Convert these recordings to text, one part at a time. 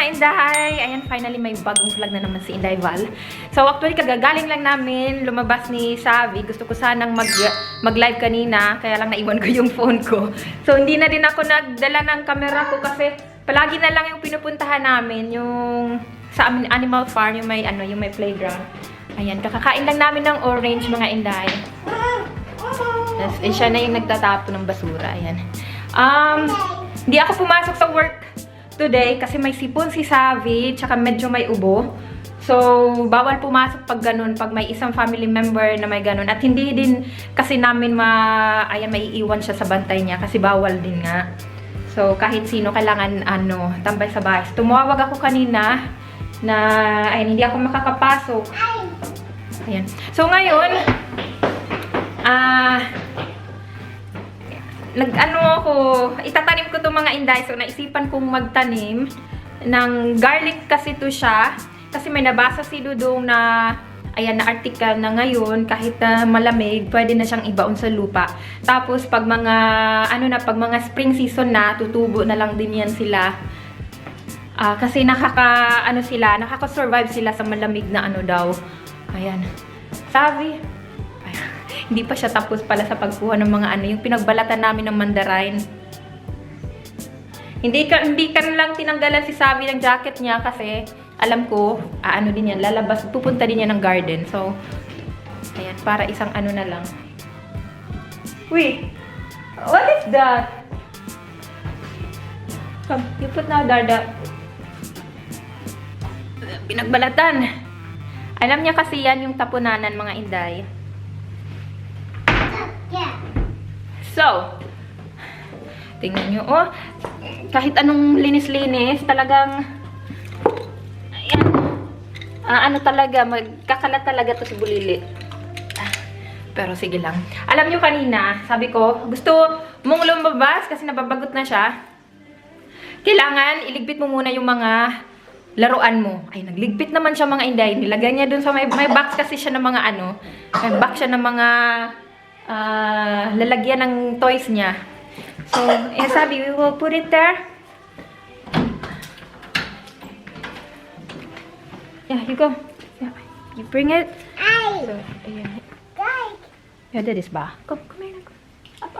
mga Inday! Ayan, finally may bagong vlog na naman si Inday Val. So, actually, kagagaling lang namin lumabas ni Savi. Gusto ko sanang mag-live kanina, kaya lang naiwan ko yung phone ko. So, hindi na din ako nagdala ng camera ko kasi palagi na lang yung pinupuntahan namin, yung sa Animal Farm, yung may playground. Ayan, kakakain lang namin ng orange, mga Inday. Siya na yung nagtatapon ng basura. Ayan. Hindi ako pumasok sa work today kasi may sipon si Savi, tsaka medyo may ubo. So, bawal pumasok pag ganun, pag may isang family member na may ganun. At hindi din kasi namin maiiwan siya sa bantay niya kasi bawal din nga. So, kahit sino kailangan tambay sa bahay. So, tumawag ako kanina na hindi ako makakapasok. Ayan. So, ngayon, itatanim ko itong mga Inday. So, naisipan kong magtanim ng garlic kasi to siya. Kasi may nabasa si Dudong na, na article na ngayon, kahit malamig, pwede na siyang ibaon sa lupa. Tapos, pag pag mga spring season na, tutubo na lang din yan sila. Kasi nakaka-survive sila sa malamig na daw. Ayan. Sabi, hindi pa siya tapos pala sa pagkuha ng mga yung pinagbalatan namin ng mandarin. Hindi ka lang tinanggalan si Sabi ng jacket niya kasi alam ko, din yan, lalabas, pupunta din yan ng garden. So, ayan, para isang na lang. Wait, what is that? Come, you put now, Darda. Pinagbalatan. Alam niya kasi yan yung tapunanan, mga Inday. So, tingnan nyo, kahit anong linis-linis, talagang, ayan, talaga, magkakalat talaga to si Bulili. Pero sige lang. Alam nyo kanina, sabi ko, gusto mong lumabas kasi nababagot na siya. Kailangan, iligbit mo muna yung mga laruan mo. Ay, nagligbit naman siya, mga Inday. Nilagay niya dun sa may box kasi siya ng mga may box siya ng mga lalagyan ng toys niya. So, sabi, we will put it there. Yeah, you go. Yeah, you bring it. So, ayan. Yeah, that is ba? Come here. Up.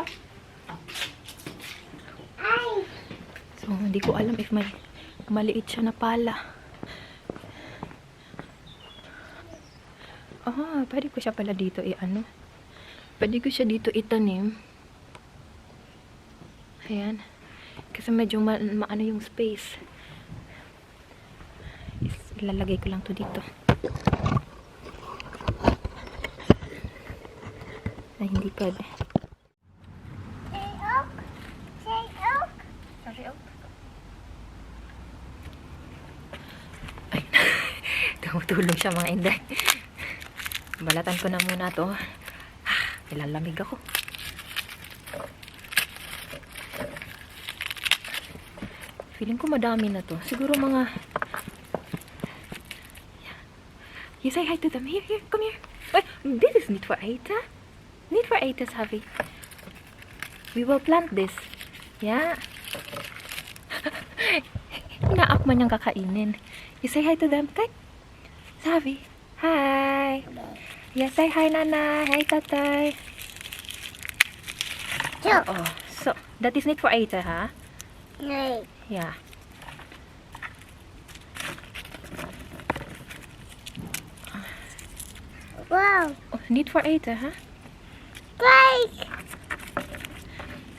So, hindi ko alam if may maliit siya na pala. Pwede ko siya pala dito Pwede ko siya dito itanim. Ayan. Kasi medyo yung space. Ilalagay ko lang to dito. Ay, hindi pwede. Sorry, Ay, tumutulong siya, mga Inday. Balatan ko na muna to. Ilalamig ako. Feeling ko madami na to. Siguro mga... You say hi to them. Here, come here. Wait, this is need for Aita. Need for Aita, Savi. We will plant this. Yeah. Inaak man niyang kakainin. You say hi to them. Okay? Savi. Hi. Yeah, say hi, Nana. Hi, Tatay. So, that is need for Aita, huh? No. Yeah. Wow. Need for Aita, huh? Break.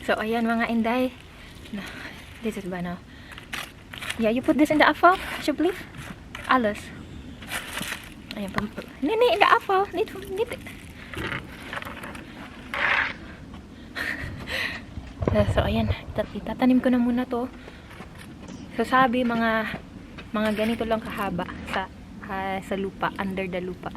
So, ayan, mga Inday. No, this is ba now? Yeah, you put this in the apple, should believe? Alice. Ayan, Nene, in the apple. Need it. So, ayan. Itatanim ko na muna to. So, sabi, mga ganito lang kahaba sa lupa, under the lupa.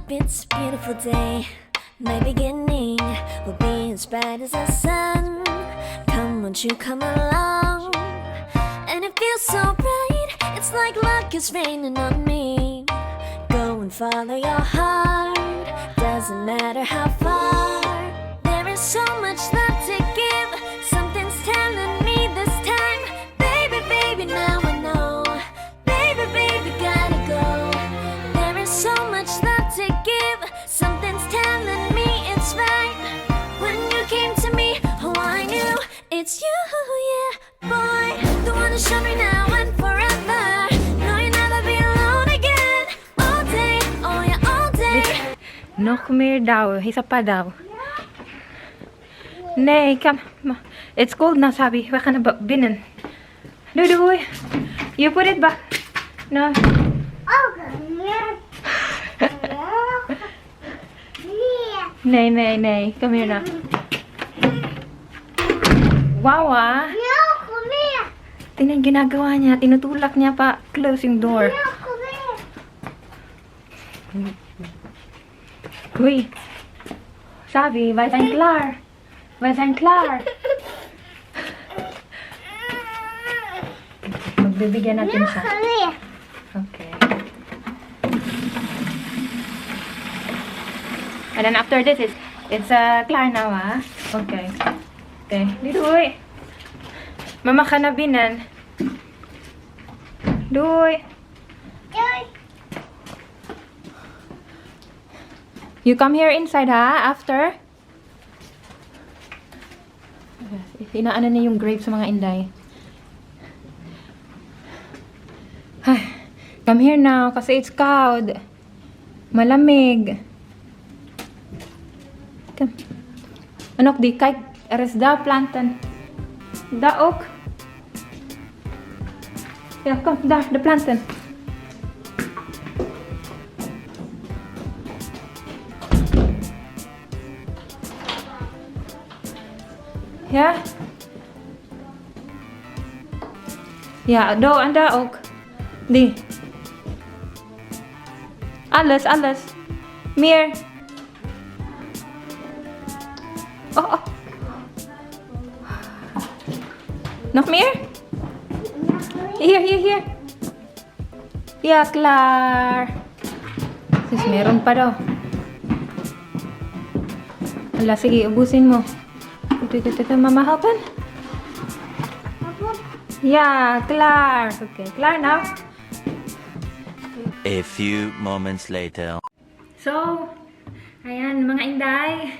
It's a beautiful day. My beginning will be as bright as the sun. Come, won't you come along? And it feels so bright. It's like luck is raining on me. follow your heart. Doesn't matter how far. There is so much love to give. Something's telling me this time. Baby, baby, now I know. Baby, baby, gotta go. There is so much love to give. Something's telling me it's right. When you came to me, oh, I knew it's you, yeah, boy. The one to show me now and forever. No, you'll never be alone again. All day, oh yeah, all day. No, come here daw. Isa pa daw. Nay, come. It's cold now, sabi. Baka na binin. Duduy. You put it back. No. Nay. Come here na. Wow, ah. Tingnan ginagawa niya. Tinutulak niya pa. Close yung door. Uy. Sabi, Vincent Clar. Magbibigyan natin siya. Okay. And then after this, it's Clar now, ah. Okay. Dito, uy. Mama ka na binan. Duy. You come here inside, ha? After. Inaano na yung grapes sa mga inday. Ay, come here now kasi it's cold. Malamig. Come. Anok di kay eres da planten. Daok. Yeah, come da the planten. Yeah. Ja, do en daar ook. Die. Alles. Meer. Oh. Nog meer? Hier. Ja, klaar. Dus meron pa daw. Ala, sige, ubusin mo. Ito, mama helpen? Yeah, klaar. Okay, klaar now. A few moments later. So, ayan mga inday.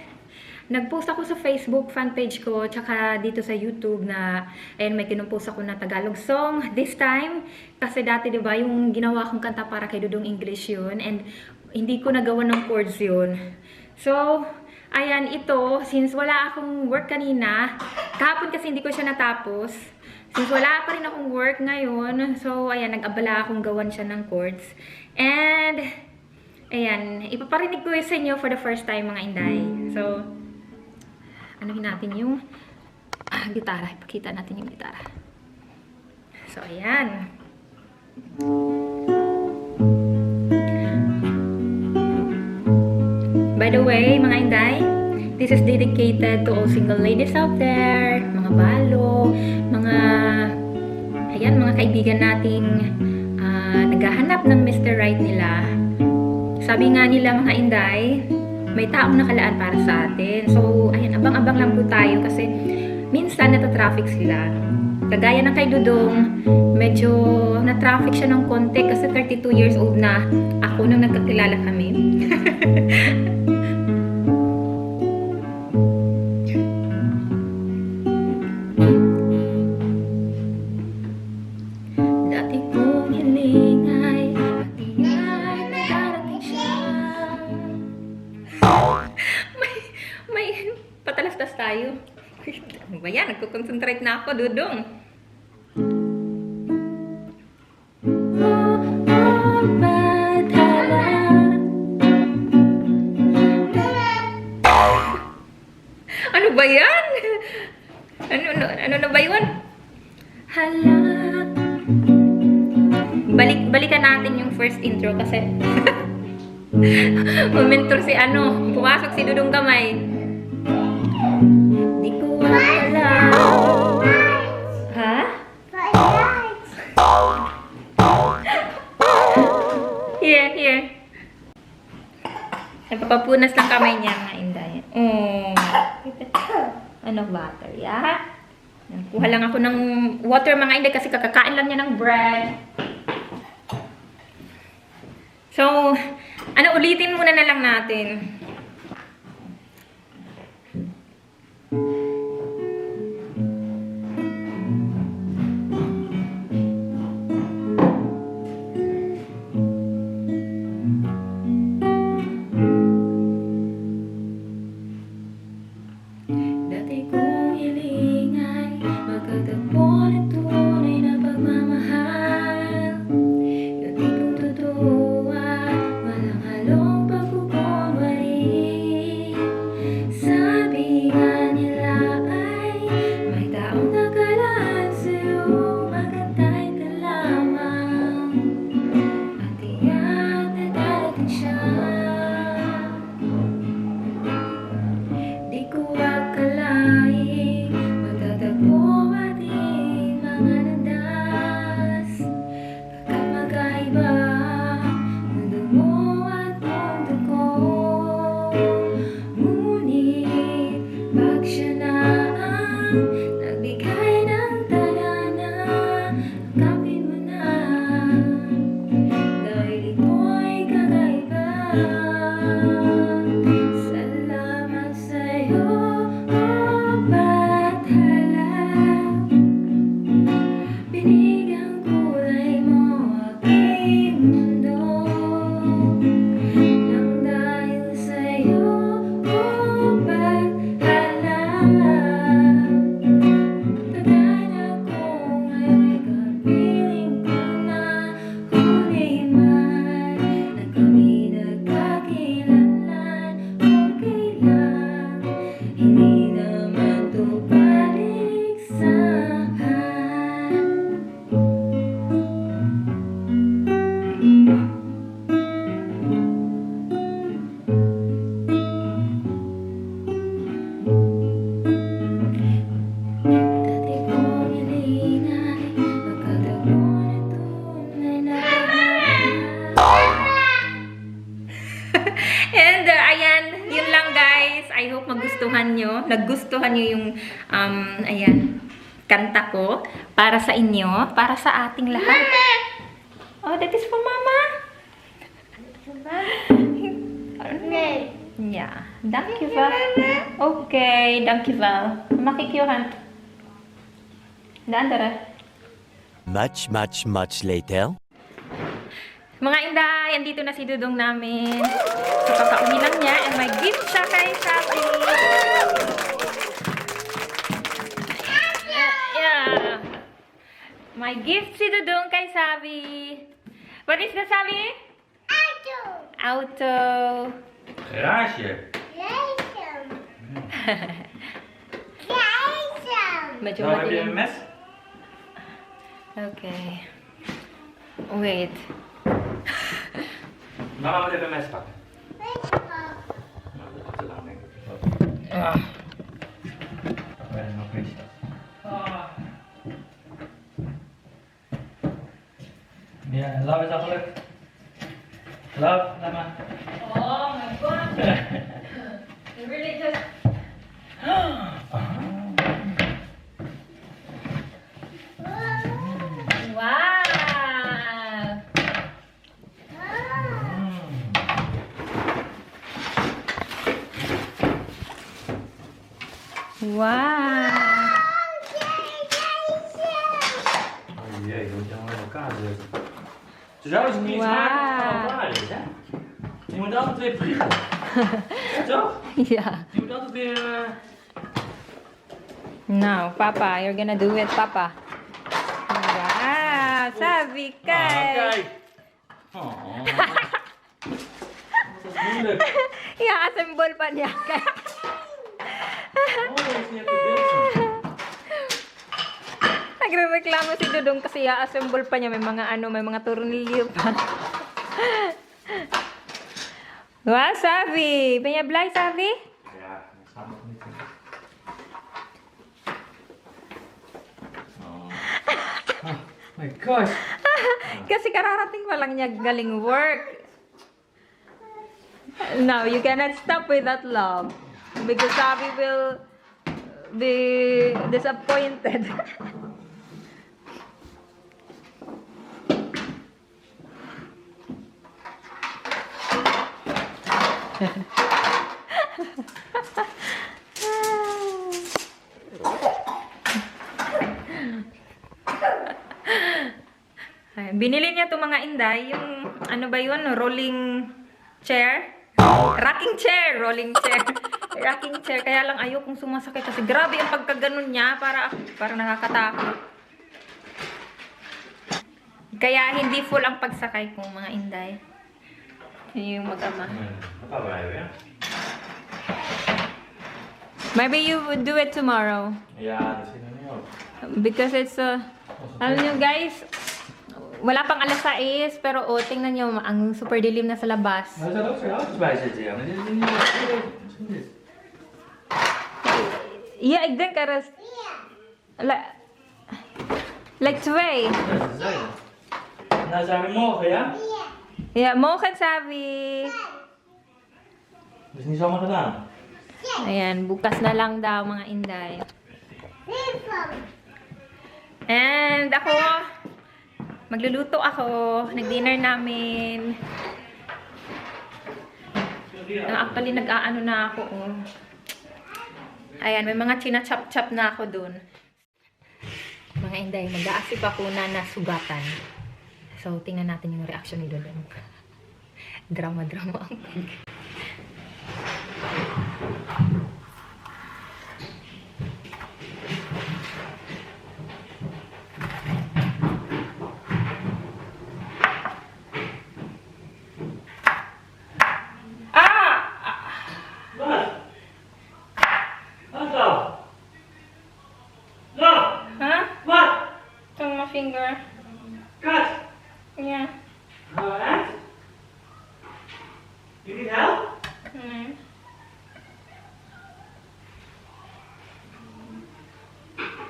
Nag-post ako sa Facebook fan page ko, tsaka dito sa YouTube na, ayan, may kinupost ako na Tagalog song. This time, kasi dati diba, yung ginawa kong kanta para kay Dudong English yun, and hindi ko nagawa ng chords yun. So, ayan, ito, since wala akong work kanina, kahapon kasi hindi ko siya natapos. Since wala pa rin akong work ngayon, so, ayan, nag-abala akong gawan siya ng chords. And, ayan, ipaparinig ko sa inyo for the first time, mga inday. So, anuhin natin yung gitara. Ipakita natin yung gitara. So, ayan. By the way, mga inday, this is dedicated to all single ladies out there, mga balo, mga kaibigan nating naghahanap ng Mr. Right nila. Sabi nga nila, mga inday, may taong nakalaan para sa atin. So, ayan, abang-abang lang po tayo kasi minsan natatraffic sila. Kagaya ng kay Dudong, medyo na-traffic siya ng konti kasi 32 years old na ako nung nagkakilala kami. Dati kong hiling ay patiyay na darating siya. May patalastas tayo. Ano ba yan? Nagko-concentrate na ako, Dudong. Ano ba yan? Ano na ba yun? Hala. Balikan natin yung first intro kasi umentor si pumasok si Dudong Kamay. Di ko alam. Ha? Here. Nagpapapunas ng kamay niya, mga Inday. Oh. Ano, water, ya? Kuha lang ako ng water, mga Inday, kasi kakakain lang niya ng bread. So, ulitin muna na lang natin. Dati kong hiling ay magkatagpo ng tunay na pagmamahal. Dati kong totoo at walang halong pagkukunwari. Sabi nga nila ay may taong nakalaan sa'yo, magantay ka lamang at tiyak na darating siya. Di ko akalain magtatagpo ating mga landas. Pagkat magkaiba mundo mo at mundo ko. Ngunit pag siya na ang nagbigay ng tadhana, tanggapin mo na dahil ito'y kakaiba. Salamat sa'yo, oh Bathala. Binigyang kulay mo aking mundo. Nang dahil sa'yo, oh Bathala, tagal ako ngayon'y kapiling ko na huli man na kami nagkakilanlan o kailan. Hindi naman to paligsahan. Dati kong hiling ay magkatagpo ng tunay na pagmamahal. And ayan, yun lang guys. I hope magustuhan nyo. Nagustuhan nyo yung, ayan, kanta ko. Para sa inyo, para sa ating lahat. Oh, that is for Mama. Okay. Yeah. Thank you, Val. Okay, thank you, Val. Makikiuhan. Daan, dara. Much, much, much later. Mga Inday, andito na si Dudong namin. So, kakauni lang niya. And may gift siya kay Sabi. Yeah. My gift si Dudong kay Sabi. What is the Sabi? Auto. Garage. Medyo Nou, heb je madilim. een mes? Okay. Wait. Mama moet even een mes pakken. Nou, dat is te lang, denk ik. Pakken we er nog eens. Ja, love is al gelukt. Love, laat maar. Oh my God. You really just... Wow. Wow. Oh jee, je moet je allemaal in elkaar zetten. Zo is het niet Wauw. maken van elkaar is, hè? Je moet altijd weer vliegen. Toch? Yeah. Je moet altijd weer... Now, Papa, you're gonna do it, Papa. Wow, sabi Ah, kay. kijk. Oh. Dat is moeilijk. I-assemble pa niya kay. Oh, dat is niet gedeeld. Nagre-reklamo si Dudong kasi i-assemble pa niya. May mga tornilyo pa. Wow, sabi. Ben je blij, sabi? Ja, dat gaat nog niet. Oh my gosh. Kasi kararating pa lang niya galing work. No, you cannot stop with that love. Because Abby will be disappointed. Ay, binili niya itong mga inday, yung ano ba yun, rolling chair? Rocking chair, rolling chair. Rocking chair, kaya lang ayokong sumasakay kasi grabe ang pagkaganon niya, para nakakatakot. Kaya hindi full ang pagsakay kong mga inday. Yun yung mag-ama. Nakabalayo yan. Maybe you would do it tomorrow. Ja, dat is nog niet op. Because it's, alam nyo guys, wala pang alas 6, pero tingnan nyo, ang super dilim na sa labas. Maar er zijn ook geen auto's bij zitten, ja. Maar dit is niet misschien niet. Ja, ik denk er is... Like 2. Ja, ze zijn het. Nou zijn we morgen, ja? Ja, morgen sabi. Dat is niet zomaar gedaan. Ayan, bukas na lang daw mga inday. And ako, magluluto ako. Nag-dinner namin. Actually, nag-aano na ako. Oh. Ayan, may mga china-chop-chop na ako dun. Mga inday, mag-aasip ako na nasugatan. So, tingnan natin yung reaction ni Dodong. Drama-drama ang pag. Wat? Wat dan? No! Huh? Wat? Itong my finger. Kat! Yeah. Alright? You need help?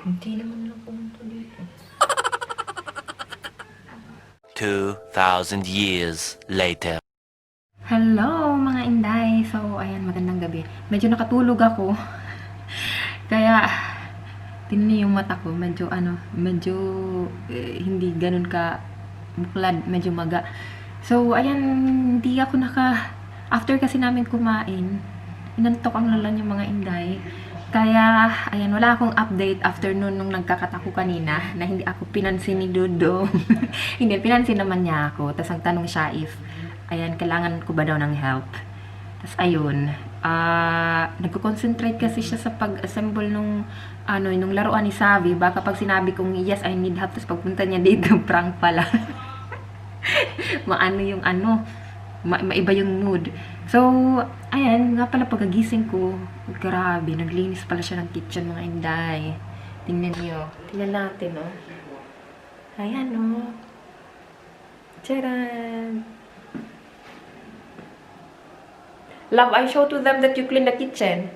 Hindi naman lang pumunta dito. 2,000 years later. Hello mga inday. So, ayan, magandang gabi. Medyo nakatulog ako. Kaya, tingnan niyo yung mata ko. Medyo hindi ganun ka buklad. Medyo maga. So, ayan, hindi ako after kasi namin kumain, inantok ang lalan yung mga inday. Kaya, ayan, wala akong update after nung nagkakatako kanina na hindi ako pinansin ni Dodo. Hindi, pinansin naman niya ako. Tapos ang tanong siya if, ayan, kailangan ko ba daw ng help. Tapos ayun, nagko-concentrate kasi siya sa pag-assemble nung laruan ni Savi. Baka pag sinabi kong yes, I need help, tapos pagpunta niya dito, prank pala. Maiba yung mood. So, ayan, nga pala pagkagising ko, grabe, naglinis pala siya ng kitchen, mga inday. Tingnan niyo. Tingnan natin, oh. Ayan, oh. Tcharan! Love, I show to them that you clean the kitchen.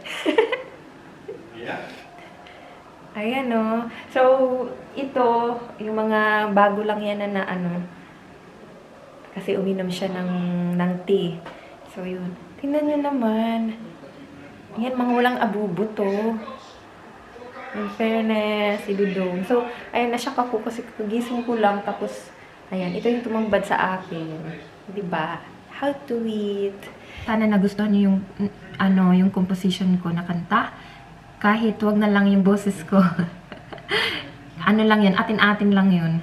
Ja. Ayan, oh. So, ito, yung mga bago lang yan na kasi uminom siya ng tea. So, yun. Tingnan nyo naman. Yan, mga walang abubo to. In fairness, idudong. So, ayan, nasyak ako kasi kagising ko lang. Tapos, ayan, ito yung tumambad sa akin. Diba? How to eat. Sana nagustuhan niyo yung composition ko na kanta. Kahit wag na lang yung boses ko. Lang yun, atin-atin lang yun.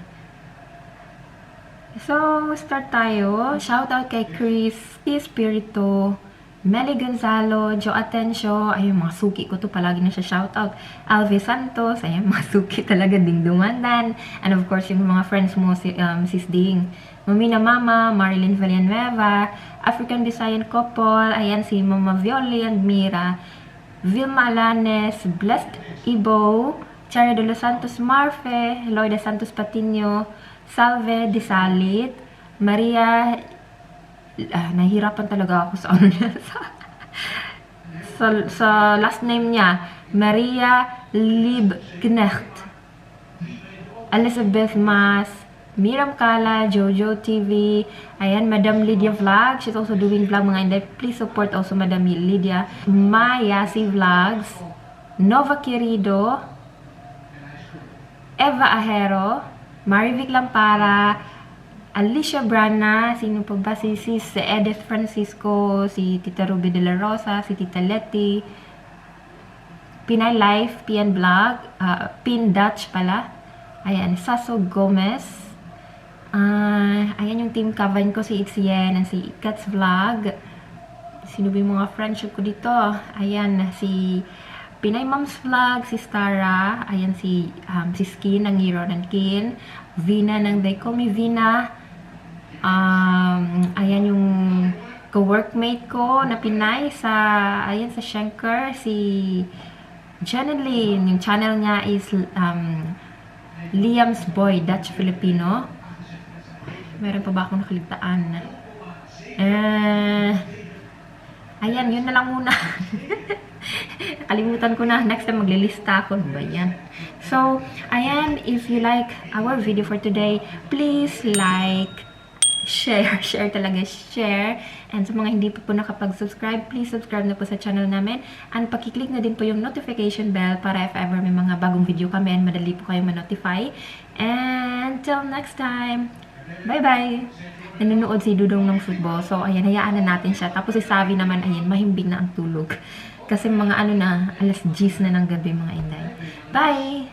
So, start tayo. Shoutout kay Chris, Espiritu, Meli Gonzalo, Jo Atencio, ayun, mga suki ko to, palagi na siya shoutout. Alvi Santos, ayun, mga suki talaga, Ding Dumandan. And of course, yung mga friends mo, Sis Ding. Mamina Mama, Marilyn Villanueva, African Design Couple, ayan, si Mama Violi and Mira, Vilma Alanes, Blessed Ibo, Chara de los Santos Marfe, Loida Santos Patino, Salve de Salit, Maria, nahihirapan talaga ako sa sa last name niya, Maria Liebknecht, Elizabeth Mas, Miram Kala, Jojo TV, ayan, Madam Lydia Vlog. She's also doing vlog, mga Inday. Please support also Madam Lydia. Mayasi Vlogs, Nova Querido, Eva Ahero, Marivic Lampara, Alicia Brana, sino pa ba? Si Edith Francisco, si Tita Ruby de la Rosa, si Tita Letty, Pinay Life, PN Vlog, Pin Dutch pala. Ayan, Saso Gomez. Ayan yung team Kavan ko, si Itzien and si Ikats Vlog. Sino ba yung mga friendship ko dito? Ayan, si Pinay Moms Vlog, si Stara. Ayan, si Skin ng Hero ng Kin. Vina ng They Call Me Vina. Ayan yung co-workmate ko na Pinay sa Shanker, si Janelyn. Yung channel niya is Liam's Boy, Dutch Filipino. Meron pa ba akong nakaligtaan? Ayan, yun na lang muna. Nakalimutan ko na. Next time maglilista ako. Ano ba yan? So, ayan, if you like our video for today, please like, share talaga, share. And sa mga hindi pa po nakapag-subscribe, please subscribe na po sa channel namin. And pakiclick na din po yung notification bell para if ever may mga bagong video kami, madali po kayo ma-notify. And till next time, bye-bye! Nanonood si Dudong ng football. So, ayan, hayaan na natin siya. Tapos si Savi naman, ayan, mahimbing na ang tulog. Kasi mga alas 10 na ng gabi, mga Inday. Bye!